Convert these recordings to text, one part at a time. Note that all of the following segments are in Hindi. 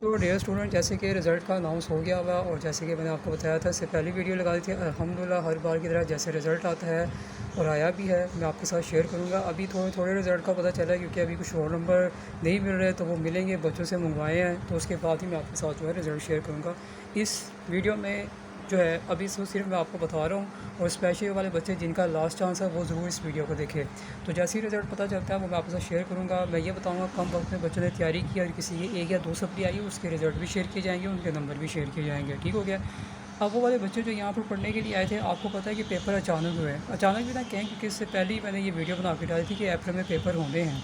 तो डियर स्टूडेंट, जैसे कि रिज़ल्ट का अनाउंस हो गया हुआ और जैसे कि मैंने आपको बताया था, इससे पहली वीडियो लगा दी थी। अल्हम्दुलिल्लाह हर बार की तरह जैसे रिज़ल्ट आता है और आया भी है, मैं आपके साथ शेयर करूंगा। अभी थोड़े थोड़े रिज़ल्ट का पता चला है क्योंकि अभी कुछ रोल नंबर नहीं मिल रहे, तो वो मिलेंगे, बच्चों से मंगवाए हैं, तो उसके बाद ही मैं आपके साथ जो है रिज़ल्ट शेयर करूँगा इस वीडियो में। जो है अभी सिर्फ मैं आपको बता रहा हूँ, और स्पेशली वाले बच्चे जिनका लास्ट चांस है वो ज़रूर इस वीडियो को देखें। तो जैसे ही रिज़ल्ट पता चलता है वो मैं आपके साथ शेयर करूँगा। मैं ये बताऊँगा कम वक्त में बच्चों ने तैयारी की और किसी की 1 या 2 सप्ली आई, उसके रिज़ल्ट भी शेयर किए जाएंगे, उनके नंबर भी शेयर किए जाएंगे। ठीक हो गया। अब वो वाले बच्चे जो यहाँ पर पढ़ने के लिए आए थे, आपको पता है कि पेपर अचानक हुए, अचानक भी ना कहें, क्योंकि इससे पहले ही मैंने ये वीडियो बना के डाली थी कि अप्रैल में पेपर होने हैं।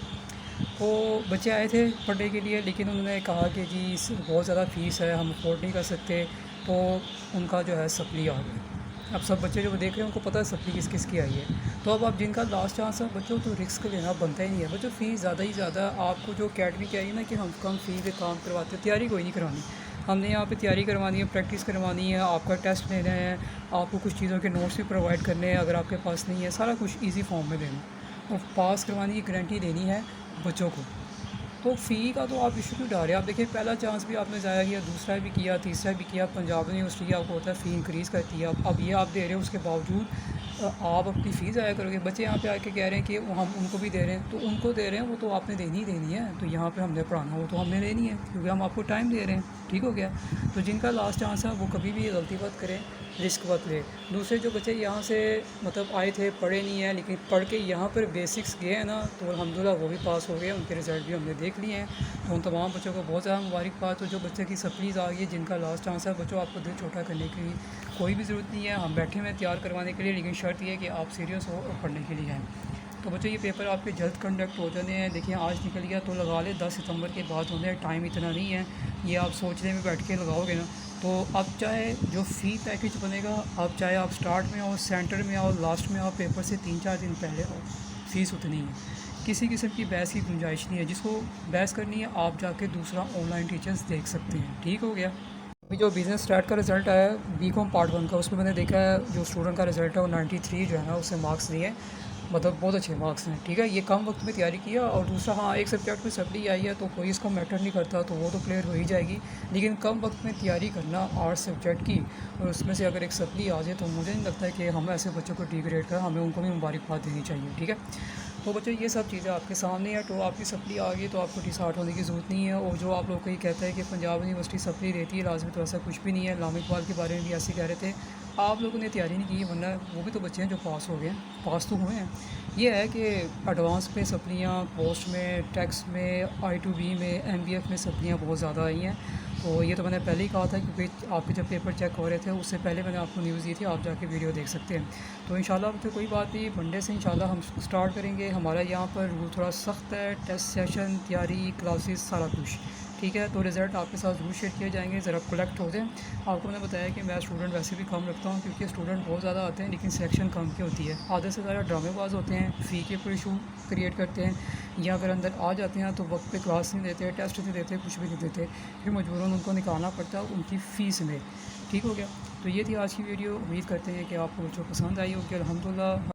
तो बच्चे आए थे पढ़ने के लिए, लेकिन उन्होंने कहा कि जी बहुत ज़्यादा फ़ीस है, हम अफोर्ड नहीं कर सकते, तो उनका जो है सप्ली आ गई। अब सब बच्चे जो देख रहे हैं उनको पता है सप्ली किस किस की आई है। तो अब आप जिनका लास्ट चांस है बच्चों, तो रिस्क लेना बनता ही नहीं है। बच्चों फ़ीस ज़्यादा ही ज़्यादा आपको जो अकेडमी की आई है ना, कि हम कम फ़ी पे काम करवाते, तैयारी कोई नहीं करवानी। हमने यहाँ पे तैयारी करवानी है, प्रैक्टिस करवानी है, आपका टेस्ट लेना है, आपको कुछ चीज़ों के नोट्स भी प्रोवाइड करने हैं अगर आपके पास नहीं है, सारा कुछ ईजी फॉर्म में देना और पास करवाने की गारंटी देनी है बच्चों को। तो फ़ी का तो आप इशू क्यों उठा रहे हैं? आप देखिए, पहला चांस भी आपने ज़ाया किया, दूसरा भी किया, तीसरा भी किया। पंजाब यूनिवर्सिटी आपको होता है फ़ी इंक्रीज़ करती है, अब ये आप दे रहे हो, उसके बावजूद आप अपनी फ़ी ज़ाया करोगे। बच्चे यहाँ पे आके कह रहे हैं कि वो हम उनको भी दे रहे हैं, तो उनको दे रहे हैं, वो तो आपने देनी ही देनी है। तो यहाँ पे हमने पढ़ाना, वो तो हमने देनी है क्योंकि हम आपको टाइम दे रहे हैं। ठीक हो गया। तो जिनका लास्ट चांस है वो कभी भी ये गलती मत करें, रिस्क मत ले। दूसरे जो बच्चे यहाँ से मतलब आए थे, पढ़े नहीं हैं, लेकिन पढ़ के यहाँ पर बेसिक्स गए हैं ना, तो अल्हम्दुलिल्लाह वो भी पास हो गए, उनके रिज़ल्ट भी हमने देख लिए हैं। तो उन तमाम बच्चों को बहुत ज़्यादा मुबारकबाद। तो जो बच्चे की सप्लीज़ आ गई है, जिनका लास्ट चांस है, बच्चों आपको दिल छोटा करने की कोई भी ज़रूरत नहीं है। हम बैठे हुए हैं तैयार करवाने के लिए, लेकिन शर्त यह है कि आप सीरियस हो और पढ़ने के लिए हैं। तो बच्चों ये पेपर आपके जल्द कंडक्ट हो जाने हैं। देखिए आज निकल गया, तो लगा ले 10 सितंबर के बाद होने हैं, टाइम इतना नहीं है। ये आप सोचने में बैठ के लगाओगे ना, तो अब चाहे जो फ़ी पैकेज बनेगा, अब चाहे आप स्टार्ट में आओ, सेंटर में आओ, लास्ट में आओ, पेपर से 3-4 दिन पहले आओ, फ़ीस उतनी है। किसी किस्म की बहस की गुंजाइश नहीं है। जिसको बहस करनी है आप जाके दूसरा ऑनलाइन टीचर्स देख सकते हैं। ठीक हो गया। अभी जो बिज़नेस स्टार्ट का रिज़ल्ट आया है बीकॉम पार्ट 1 का, उसमें मैंने देखा है जो स्टूडेंट का रिज़ल्ट है वो 93 जो है ना उससे मार्क्स दिए, मतलब बहुत अच्छे मार्क्स हैं। ठीक है, ये कम वक्त में तैयारी किया। और दूसरा, हाँ, एक सब्जेक्ट में सप्ली आई है तो कोई इसका मैटर नहीं करता, तो वो तो क्लियर हो ही जाएगी। लेकिन कम वक्त में तैयारी करना आर्ट्स सब्जेक्ट की, और उसमें से अगर एक सप्ली आ जाए, तो मुझे नहीं लगता है कि हम ऐसे बच्चों को डिग्रेड करें, हमें उनको भी मुबारकबाद देनी चाहिए। ठीक है। तो बच्चों ये सब चीज़ें आपके सामने है। तो आपकी सप्ली आ गई तो आपको डिसहार्ट होने की ज़रूरत नहीं है। और जो आप लोग को ये कहता है कि पंजाब यूनिवर्सिटी सप्ली देती है लाजमी, तो ऐसा कुछ भी नहीं है। लामा इकबाल के बारे में भी ऐसे कह रहे थे। आप लोगों ने तैयारी नहीं की, वरना वो भी तो बच्चे हैं जो पास हो गए हैं, पास तो हुए हैं। ये है कि एडवांस में सप्लियाँ, पोस्ट में, टैक्स में, I2B में, MBF में सप्लियाँ बहुत ज़्यादा आई हैं। तो ये तो मैंने पहले ही कहा था, क्योंकि आपके जब पेपर चेक हो रहे थे उससे पहले मैंने आपको न्यूज़ दी थी, आप जाके वीडियो देख सकते हैं। तो इंशाल्लाह तो कोई बात नहीं, मंडे से इंशाल्लाह हम स्टार्ट करेंगे। हमारा यहाँ पर रूल थोड़ा सख्त है, टेस्ट सेशन, तैयारी, क्लासेस, सारा कुछ। ठीक है। तो रिज़ल्ट आपके साथ ज़रूर शेयर किए जाएंगे, ज़रा कलेक्ट हो जाए। आपको मैंने बताया कि मैं स्टूडेंट वैसे भी कम रखता हूँ, क्योंकि स्टूडेंट बहुत ज़्यादा आते हैं लेकिन सिलेक्शन कम की होती है। आधे से ज़्यादा ड्रामेबाज होते हैं, फ़ी के ऊपर इशू क्रिएट करते हैं, या अगर अंदर आ जाते हैं तो वक्त पे क्लास नहीं देते, टेस्ट नहीं देते, कुछ भी नहीं देते, फिर मजबूरन उनको निकालना पड़ता है उनकी फ़ीस में। ठीक हो गया। तो ये थी आज की वीडियो। उम्मीद करते हैं कि आपको जो पसंद आई होगी। अल्हम्दुलिल्लाह।